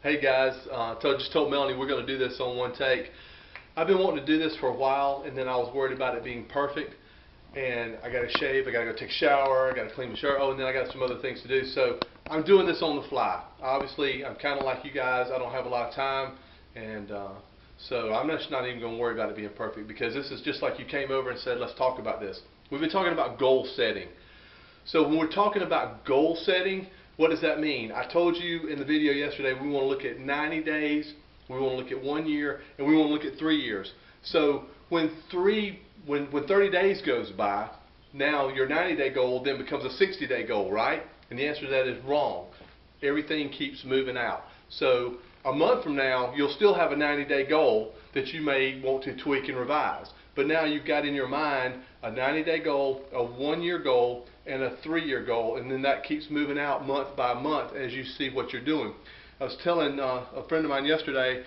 Hey guys, just told Melanie we're going to do this on one take. I've been wanting to do this for a while, and then I was worried about it being perfect. And I got to shave, I got to go take a shower, I got to clean my shirt. Oh, and then I got some other things to do. So I'm doing this on the fly. Obviously, I'm kind of like you guys. I don't have a lot of time, and so I'm just not even going to worry about it being perfect, because this is just like you came over and said, let's talk about this. We've been talking about goal setting. So when we're talking about goal setting, what does that mean? I told you in the video yesterday we want to look at 90 days, we want to look at 1 year, and we want to look at 3 years. So when 30 days goes by, now your 90-day goal then becomes a 60-day goal, right? And the answer to that is wrong. Everything keeps moving out. So a month from now, you'll still have a 90-day goal that you may want to tweak and revise. But now you've got in your mind a 90-day goal, a 1-year goal, and a 3-year goal, and then that keeps moving out month by month as you see what you're doing. I was telling a friend of mine yesterday,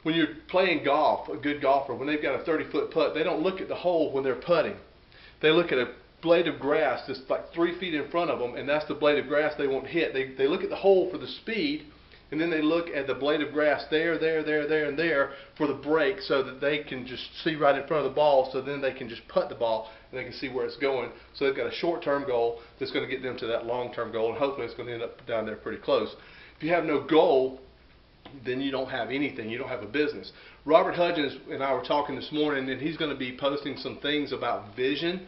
when you're playing golf, a good golfer, when they've got a 30-foot putt, they don't look at the hole when they're putting. They look at a blade of grass that's like 3 feet in front of them, and that's the blade of grass they want hit. They look at the hole for the speed, and then they look at the blade of grass there, and there for the break, so that they can just see right in front of the ball, so then they can just putt the ball and they can see where it's going. So they've got a short-term goal that's going to get them to that long-term goal, and hopefully it's going to end up down there pretty close. If you have no goal, then you don't have anything. You don't have a business. Robert Hudgens and I were talking this morning, and he's going to be posting some things about vision.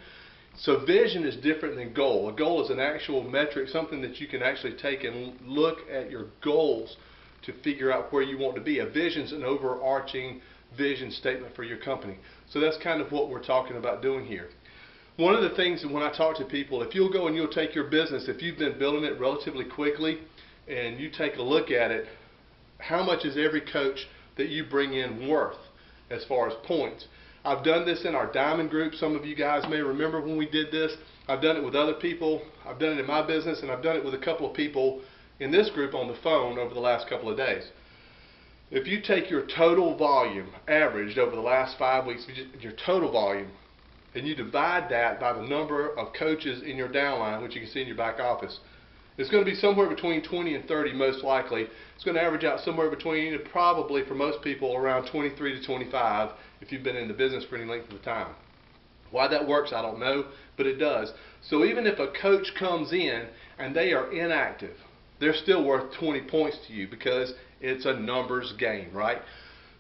So vision is different than goal. A goal is an actual metric, something that you can actually take and look at your goals to figure out where you want to be. A vision is an overarching vision statement for your company. So that's kind of what we're talking about doing here. One of the things that when I talk to people, if you'll go and you'll take your business, if you've been building it relatively quickly, and you take a look at it, how much is every coach that you bring in worth as far as points? I've done this in our diamond group. Some of you guys may remember when we did this. I've done it with other people. I've done it in my business, and I've done it with a couple of people in this group on the phone over the last couple of days. If you take your total volume averaged over the last 5 weeks, your total volume, and you divide that by the number of coaches in your downline, which you can see in your back office, it's going to be somewhere between 20 and 30 most likely. It's going to average out somewhere between, probably for most people, around 23 to 25 if you've been in the business for any length of time. Why that works, I don't know, but it does. So even if a coach comes in and they are inactive, they're still worth 20 points to you, because it's a numbers game, right?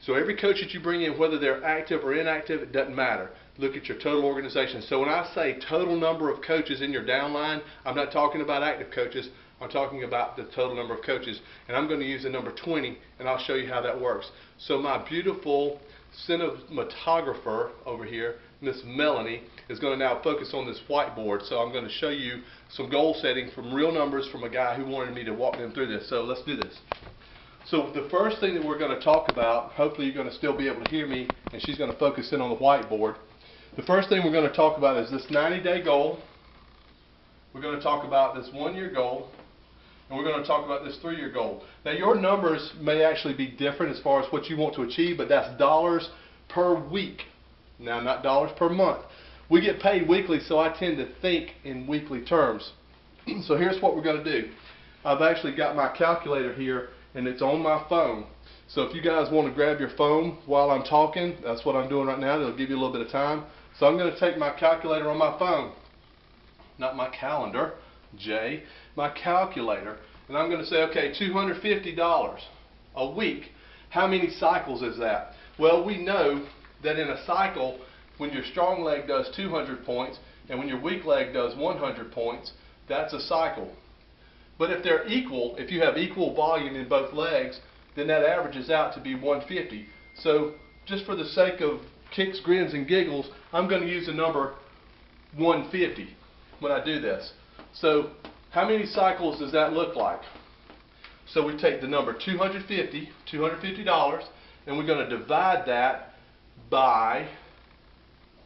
So every coach that you bring in, whether they're active or inactive, it doesn't matter. Look at your total organization. So when I say total number of coaches in your downline, I'm not talking about active coaches. I'm talking about the total number of coaches. And I'm going to use the number 20, and I'll show you how that works. So my beautiful cinematographer over here, Miss Melanie, is going to now focus on this whiteboard. So I'm going to show you some goal setting from real numbers from a guy who wanted me to walk them through this. So let's do this. So the first thing that we're going to talk about, hopefully you're going to still be able to hear me, and she's going to focus in on the whiteboard. The first thing we're going to talk about is this 90-day goal. We're going to talk about this 1-year goal, and we're going to talk about this 3-year goal. Now your numbers may actually be different as far as what you want to achieve, but that's dollars per week. Now, not dollars per month. We get paid weekly, so I tend to think in weekly terms. So here's what we're going to do. I've actually got my calculator here, and it's on my phone. So if you guys want to grab your phone while I'm talking, that's what I'm doing right now. It'll give you a little bit of time. So I'm going to take my calculator on my phone, not my calendar, Jay, my calculator, and I'm going to say, okay, $250 a week. How many cycles is that? Well, we know that in a cycle, when your strong leg does 200 points and when your weak leg does 100 points, that's a cycle. But if they're equal, if you have equal volume in both legs, then that averages out to be 150. So just for the sake of kicks, grins, and giggles, I'm going to use the number 150 when I do this. So how many cycles does that look like? So we take the number $250, and we're going to divide that by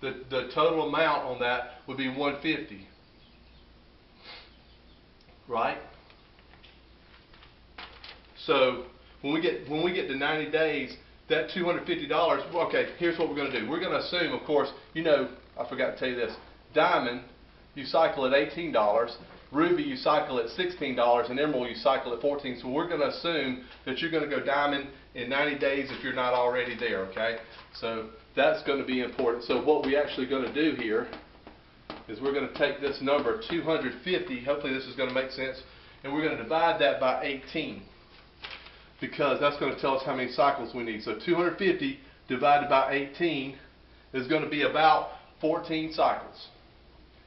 the total amount on that would be 150. Right? So when we get to 90 days, that $250, okay, here's what we're going to do. We're going to assume, of course, you know, I forgot to tell you this, diamond, you cycle at $18, Ruby you cycle at $16, and Emerald you cycle at $14. So we're going to assume that you're going to go Diamond in 90 days if you're not already there, okay? So that's going to be important. So what we actually going to do here is we're going to take this number 250, hopefully this is going to make sense, and we're going to divide that by 18, because that's going to tell us how many cycles we need. So 250 divided by 18 is going to be about 14 cycles.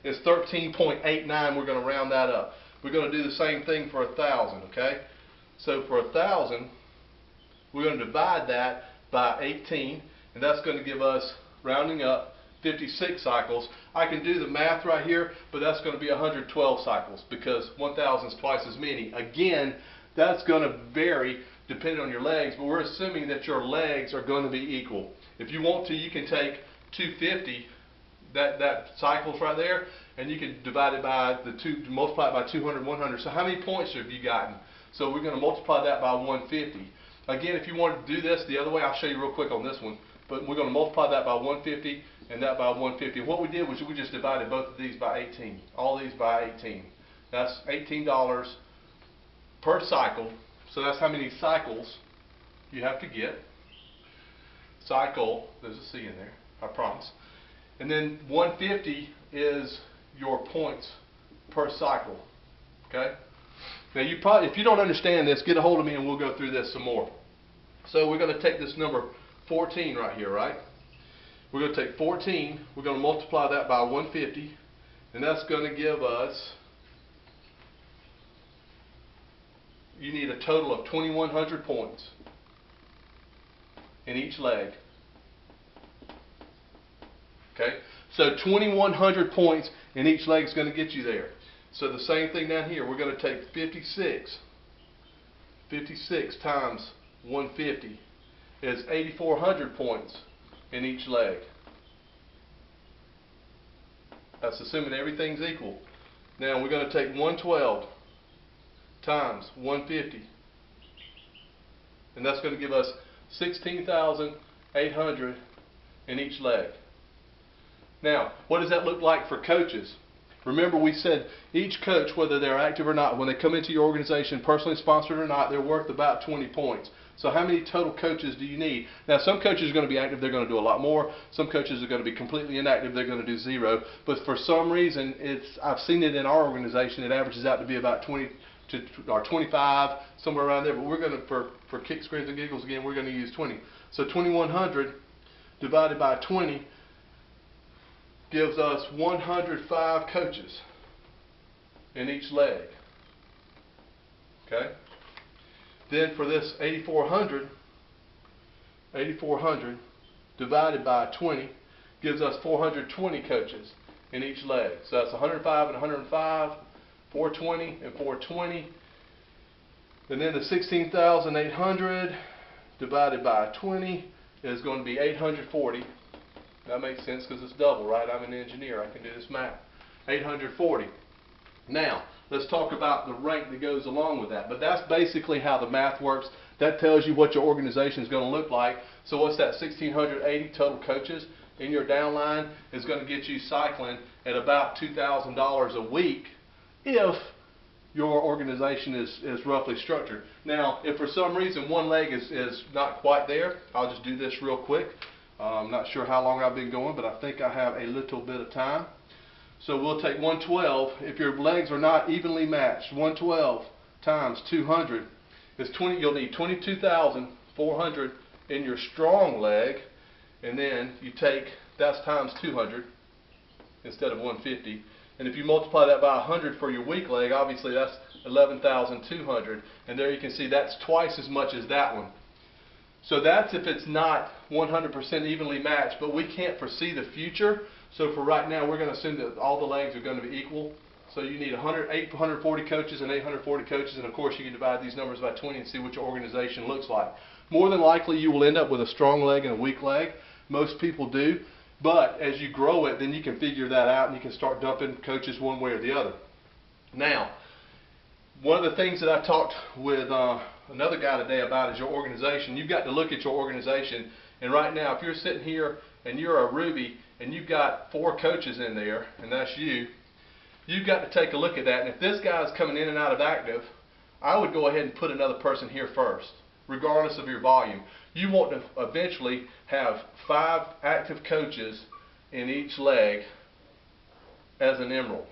It's 13.89. We're going to round that up. We're going to do the same thing for 1,000, okay? So for 1,000, we're going to divide that by 18, and that's going to give us, rounding up, 56 cycles. I can do the math right here, but that's going to be 112 cycles, because 1,000 is twice as many. Again, that's going to vary depending on your legs, but we're assuming that your legs are going to be equal. If you want to, you can take 250, that cycles right there, and you can divide it by multiply it by 200, 100. So how many points have you gotten? So we're going to multiply that by 150. Again, if you want to do this the other way, I'll show you real quick on this one. But we're going to multiply that by 150 and that by 150. And what we did was we just divided both of these by 18. All these by 18. That's $18 per cycle. So that's how many cycles you have to get. Cycle, there's a C in there, I promise. And then 150 is your points per cycle. Okay? Now you probably, if you don't understand this, get a hold of me and we'll go through this some more. So we're going to take this number 14 right here, right? We're going to take 14, we're going to multiply that by 150, and that's going to give us, you need a total of 2,100 points in each leg. Okay? So 2,100 points in each leg is going to get you there. So the same thing down here, we're going to take 56 times 150 is 8,400 points in each leg. That's assuming everything's equal. Now we're going to take 112 times 150, and that's going to give us 16,800 in each leg. Now, what does that look like for coaches? Remember, we said each coach, whether they're active or not, when they come into your organization, personally sponsored or not, they're worth about 20 points. So how many total coaches do you need? Now, some coaches are going to be active, they're going to do a lot more. Some coaches are going to be completely inactive, they're going to do 0. But for some reason, I've seen it in our organization, it averages out to be about 20 or 25, somewhere around there. But we're going to, for kicks, grins, and giggles, again, we're going to use 20. So 2,100 divided by 20 gives us 105 coaches in each leg. Okay? Then for this 8,400 divided by 20 gives us 420 coaches in each leg. So that's 105 and 105, 420 and 420. And then the 16,800 divided by 20 is going to be 840. That makes sense because it's double, right? I'm an engineer. I can do this math. 840. Now, let's talk about the rank that goes along with that. But that's basically how the math works. That tells you what your organization is going to look like. So what's that? 1,680 total coaches in your downline is going to get you cycling at about $2,000 a week if your organization is roughly structured. Now, if for some reason one leg is not quite there, I'll just do this real quick. I'm not sure how long I've been going, but I think I have a little bit of time. So we'll take 112. If your legs are not evenly matched, 112 times 200 is 20. You'll need 22,400 in your strong leg, and then you take, that's times 200 instead of 150. And if you multiply that by 100 for your weak leg, obviously that's 11,200. And there you can see that's twice as much as that one. So that's if it's not 100% evenly matched, but we can't foresee the future. So for right now, we're going to assume that all the legs are going to be equal. So you need 840 coaches and 840 coaches, and of course you can divide these numbers by 20 and see what your organization looks like. More than likely you will end up with a strong leg and a weak leg. Most people do. But as you grow it, then you can figure that out and you can start dumping coaches one way or the other. Now, one of the things that I talked with another guy today about is your organization. You've got to look at your organization, and right now if you're sitting here and you're a Ruby and you've got 4 coaches in there, and that's you, you've got to take a look at that. And if this guy's coming in and out of active, I would go ahead and put another person here first, regardless of your volume. You want to eventually have 5 active coaches in each leg as an emerald.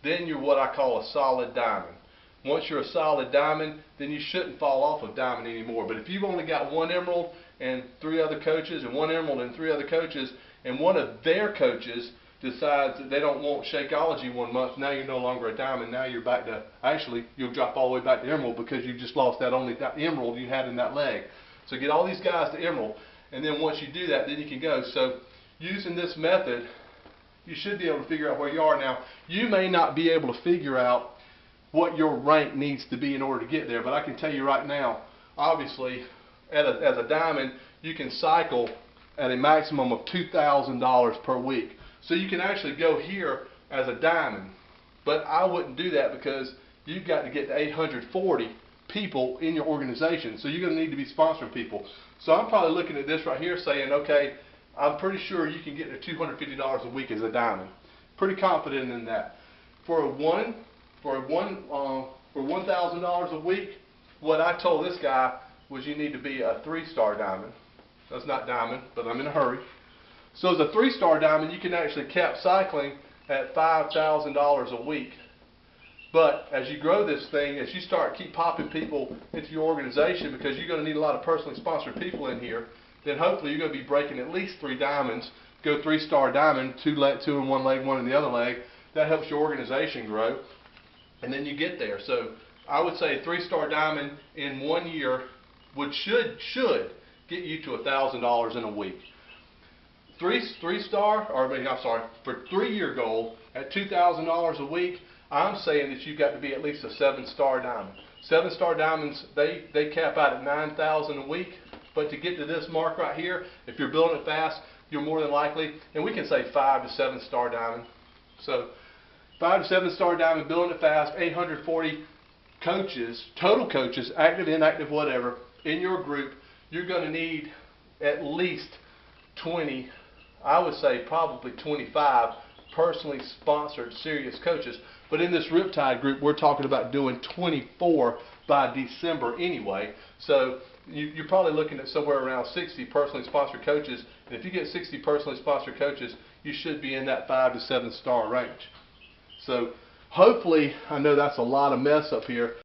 Then you're what I call a solid diamond. Once you're a solid diamond, then you shouldn't fall off of diamond anymore. But if you've only got 1 emerald and 3 other coaches, and 1 emerald and 3 other coaches, and one of their coaches decides that they don't want Shakeology 1 month, now you're no longer a diamond. Now you're back to, actually, you'll drop all the way back to emerald because you just lost that only emerald you had in that leg. So get all these guys to emerald, and then once you do that, then you can go. So using this method, you should be able to figure out where you are. Now, you may not be able to figure out what your rank needs to be in order to get there, but I can tell you right now, obviously, as a diamond, you can cycle at a maximum of $2,000 per week. So you can actually go here as a diamond, but I wouldn't do that because you've got to get to 840 people in your organization. So you're going to need to be sponsoring people. So I'm probably looking at this right here saying, okay, I'm pretty sure you can get to $250 a week as a diamond. Pretty confident in that. For $1,000 a week, what I told this guy was you need to be a 3-star diamond. That's not diamond, but I'm in a hurry. So as a 3-star diamond, you can actually cap cycling at $5,000 a week. But as you grow this thing, as you keep popping people into your organization, because you're going to need a lot of personally sponsored people in here, then hopefully you're going to be breaking at least 3 diamonds. Go 3-star diamond, 2 in one leg, 1 in the other leg. That helps your organization grow, and then you get there. So I would say a 3-star diamond in 1 year should get you to $1,000 in a week. For 3-year goal at $2,000 a week, I'm saying that you've got to be at least a 7-star diamond. 7-star diamonds, they cap out at $9,000 a week. But to get to this mark right here, if you're building it fast, you're more than likely, and we can say 5 to 7-star diamond. So 5 to 7-star diamond, building it fast, 840 coaches, total coaches, active, inactive, whatever, in your group. You're going to need at least 20, I would say probably 25 personally sponsored serious coaches. But in this Riptide group, we're talking about doing 24 by December anyway. So you're probably looking at somewhere around 60 personally sponsored coaches. And if you get 60 personally sponsored coaches, you should be in that 5 to 7-star range. So hopefully, I know that's a lot of mess up here.